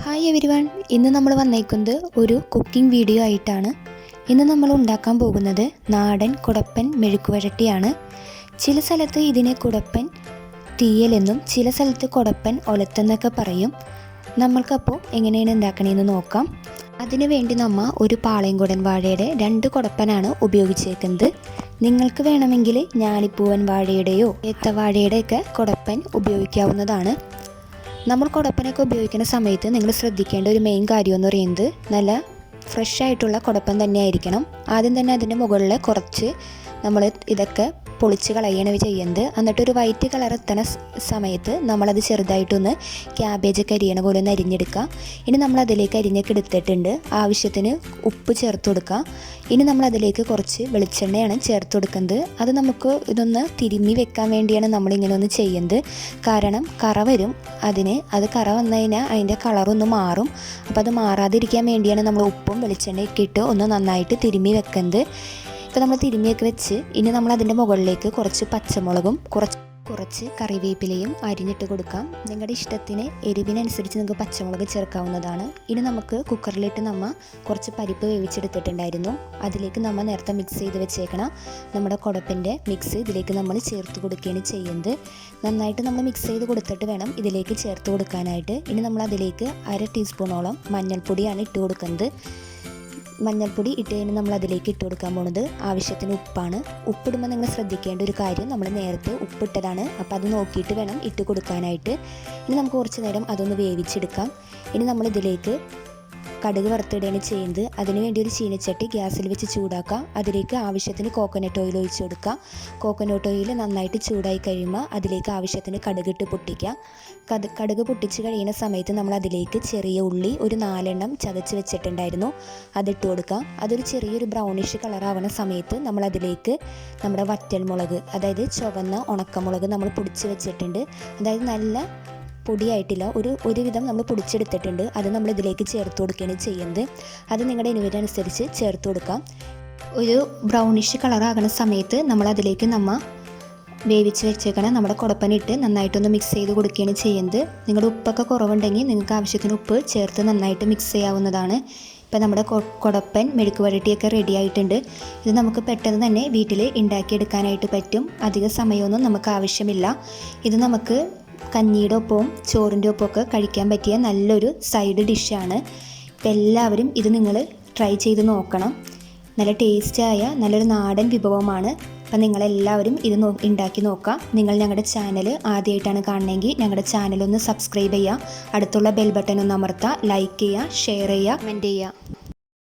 Hi everyone, ഇന്ന് നമ്മൾ വന്നേക്കുന്നത് ഒരു കുക്കിംഗ് വീഡിയോ ആയിട്ടാണ്. ഇന്ന് നമ്മൾ ഉണ്ടാക്കാൻ പോകുന്നത് നാടൻ കുടപ്പൻ മെഴുക്കുവരട്ടിയാണ്. ചില സ്ഥലത്ത് ഇതിനെ കുടപ്പൻ തീയലെന്നും ചില സ്ഥലത്ത് കുടപ്പൻ ഒലത്തെന്നൊക്കെ പറയും. നമ്മൾക്കപ്പോൾ എങ്ങനെയാണ് ഉണ്ടാക്കണതെന്ന് നോക്കാം. അതിനുവേണ്ടി നമ്മൾ ഒരു പാളയംകുടൻ വാഴയുടെ 2 കുടപ്പനാണ് ഉപയോഗിച്ചേക്കുന്നത്. നിങ്ങൾക്ക് വേണമെങ്കിൽ ഞാലിപ്പൂവൻ വാഴയുടെയോ ഏത്തവാഴയുടെയൊക്കെ കുടപ്പൻ ഉപയോഗിക്കാവുന്നതാണ്. നമ്മൾ കുടപ്പനൊക്കെ ഉപയോഗിക്കുന്ന സമയത്ത് നിങ്ങൾ ശ്രദ്ധിക്കേണ്ട ഒരു മെയിൻ കാര്യം എന്ന് പറയുന്നത് നല്ല ഫ്രഷ് ആയിട്ടുള്ള കുടപ്പൻ തന്നെ ആയിരിക്കണം. ആദ്യം തന്നെ അതിൻ്റെ മുകളിൽ കുറച്ച് നമ്മൾ ഇതൊക്കെ പൊളിച്ച് കളയണം ചെയ്യുന്നത്. എന്നിട്ടൊരു വൈറ്റ് കളർ എത്തുന്ന സമയത്ത് നമ്മളത് ചെറുതായിട്ടൊന്ന് ക്യാബേജൊക്കെ അരിയണ പോലെ ഒന്ന് അരിഞ്ഞെടുക്കുക. ഇനി നമ്മളതിലേക്ക് അരിഞ്ഞൊക്കെ എടുത്തിട്ടുണ്ട്. ആവശ്യത്തിന് ഉപ്പ് ചേർത്ത് കൊടുക്കുക. ഇനി നമ്മളതിലേക്ക് കുറച്ച് വെളിച്ചെണ്ണയാണ് ചേർത്ത് കൊടുക്കുന്നത്. അത് നമുക്ക് ഇതൊന്ന് തിരുമ്മി വെക്കാൻ വേണ്ടിയാണ് നമ്മളിങ്ങനെ ഒന്ന് ചെയ്യുന്നത്. കാരണം കറ വരും അത് കറ വന്നു കഴിഞ്ഞാൽ അതിൻ്റെ കളറൊന്ന് മാറും. അപ്പോൾ അത് മാറാതിരിക്കാൻ വേണ്ടിയാണ് നമ്മൾ ഉപ്പും വെളിച്ചെണ്ണയൊക്കെ ഇട്ട് ഒന്ന് നന്നായിട്ട് തിരുമ്മി വെക്കുന്നത്. ഇപ്പോൾ നമ്മൾ തിരുമ്മിയൊക്കെ വെച്ച് ഇനി നമ്മൾ അതിൻ്റെ മുകളിലേക്ക് കുറച്ച് പച്ചമുളകും കുറച്ച് കറിവേപ്പിലയും അരിഞ്ഞിട്ട് കൊടുക്കാം. നിങ്ങളുടെ ഇഷ്ടത്തിന് എരിവിനനുസരിച്ച് നിങ്ങൾക്ക് പച്ചമുളക് ചേർക്കാവുന്നതാണ്. ഇനി നമുക്ക് കുക്കറിലിട്ട് നമ്മൾ കുറച്ച് പരിപ്പ് വേവിച്ചെടുത്തിട്ടുണ്ടായിരുന്നു. അതിലേക്ക് നമ്മൾ നേരത്തെ മിക്സ് ചെയ്ത് വെച്ചേക്കണം നമ്മുടെ കുടപ്പിൻ്റെ മിക്സ് ഇതിലേക്ക് നമ്മൾ ചേർത്ത് കൊടുക്കുകയാണ് ചെയ്യുന്നത്. നന്നായിട്ട് നമ്മൾ മിക്സ് ചെയ്ത് കൊടുത്തിട്ട് വേണം ഇതിലേക്ക് ചേർത്ത് കൊടുക്കാനായിട്ട്. ഇനി നമ്മൾ അതിലേക്ക് 1/2 ടീസ്പൂണോളം മഞ്ഞൾപ്പൊടിയാണ് ഇട്ട് കൊടുക്കുന്നത്. മഞ്ഞൾപ്പൊടി ഇട്ട് കഴിഞ്ഞ് നമ്മൾ അതിലേക്ക് ഇട്ട് കൊടുക്കാൻ പോകുന്നത് ആവശ്യത്തിന് ഉപ്പാണ്. ഉപ്പിടുമ്പോൾ നിങ്ങൾ ശ്രദ്ധിക്കേണ്ട ഒരു കാര്യം, നമ്മൾ നേരത്തെ ഉപ്പിട്ടതാണ്, അപ്പോൾ അത് നോക്കിയിട്ട് വേണം ഇട്ട് കൊടുക്കാനായിട്ട്. ഇനി നമുക്ക് കുറച്ച് നേരം അതൊന്ന് വേവിച്ചെടുക്കാം. ഇനി നമ്മളിതിലേക്ക് കടുക് വറുത്തിടുകയാണ് ചെയ്യുന്നത്. അതിനുവേണ്ടി ഒരു ചീനച്ചട്ടി ഗ്യാസിൽ വെച്ച് ചൂടാക്കാം. അതിലേക്ക് ആവശ്യത്തിന് കോക്കനട്ട് ഓയിൽ ഒഴിച്ച് കൊടുക്കുക. കോക്കനട്ട് ഓയിൽ നന്നായിട്ട് ചൂടായി കഴിയുമ്പോൾ അതിലേക്ക് ആവശ്യത്തിന് കടുകിട്ട് പൊട്ടിക്കുക. കടുക് പൊട്ടിച്ച് കഴിയുന്ന സമയത്ത് നമ്മൾ അതിലേക്ക് ചെറിയ ഉള്ളി ഒരു 4 എണ്ണം ചതച്ച് വെച്ചിട്ടുണ്ടായിരുന്നു, അതിട്ട് കൊടുക്കാം. അതൊരു ചെറിയൊരു ബ്രൗണിഷ് കളറാവുന്ന സമയത്ത് നമ്മൾ അതിലേക്ക് നമ്മുടെ വറ്റൽമുളക്, അതായത് ചുവന്ന ഉണക്കമുളക് നമ്മൾ പൊടിച്ച് വെച്ചിട്ടുണ്ട്. അതായത് നല്ല പൊടിയായിട്ടില്ല, ഒരുവിധം നമ്മൾ പൊടിച്ചെടുത്തിട്ടുണ്ട്. അത് നമ്മൾ ഇതിലേക്ക് ചേർത്ത് കൊടുക്കുകയാണ് ചെയ്യുന്നത്. അത് നിങ്ങളുടെ എരിവിനനുസരിച്ച് ചേർത്ത് കൊടുക്കാം. ഒരു ബ്രൗണിഷ് കളറാകുന്ന സമയത്ത് നമ്മൾ അതിലേക്ക് വേവിച്ച് വെച്ചേക്കണം നമ്മുടെ കുടപ്പനിട്ട് നന്നായിട്ടൊന്ന് മിക്സ് ചെയ്ത് കൊടുക്കുകയാണ് ചെയ്യുന്നത്. നിങ്ങളുടെ ഉപ്പൊക്കെ കുറവുണ്ടെങ്കിൽ നിങ്ങൾക്ക് ആവശ്യത്തിന് ഉപ്പ് ചേർത്ത് നന്നായിട്ട് മിക്സ് ചെയ്യാവുന്നതാണ്. ഇപ്പം നമ്മുടെ കുടപ്പൻ മെഴുക്ക് വരട്ടിയൊക്കെ റെഡി ആയിട്ടുണ്ട്. ഇത് നമുക്ക് പെട്ടെന്ന് തന്നെ വീട്ടിൽ ഉണ്ടാക്കിയെടുക്കാനായിട്ട് പറ്റും. അധിക സമയമൊന്നും നമുക്ക് ആവശ്യമില്ല. ഇത് നമുക്ക് കഞ്ഞിയുടെ ഒപ്പവും ചോറിൻ്റെ ഒപ്പമൊക്കെ കഴിക്കാൻ പറ്റിയ നല്ലൊരു സൈഡ് ഡിഷാണ്. ഇപ്പം എല്ലാവരും ഇത് നിങ്ങൾ ട്രൈ ചെയ്ത് നോക്കണം. നല്ല ടേസ്റ്റായ നല്ലൊരു നാടൻ വിഭവമാണ്. അപ്പം നിങ്ങളെല്ലാവരും ഇത് ഉണ്ടാക്കി നോക്കാം. നിങ്ങൾ ഞങ്ങളുടെ ചാനൽ ആദ്യമായിട്ടാണ് കാണണമെങ്കിൽ ഞങ്ങളുടെ ചാനലൊന്ന് സബ്സ്ക്രൈബ് ചെയ്യുക. അടുത്തുള്ള ബെൽ ബട്ടൺ ഒന്ന് അമർത്തുക. ലൈക്ക് ചെയ്യുക, ഷെയർ ചെയ്യുക, കമൻറ്റ് ചെയ്യുക.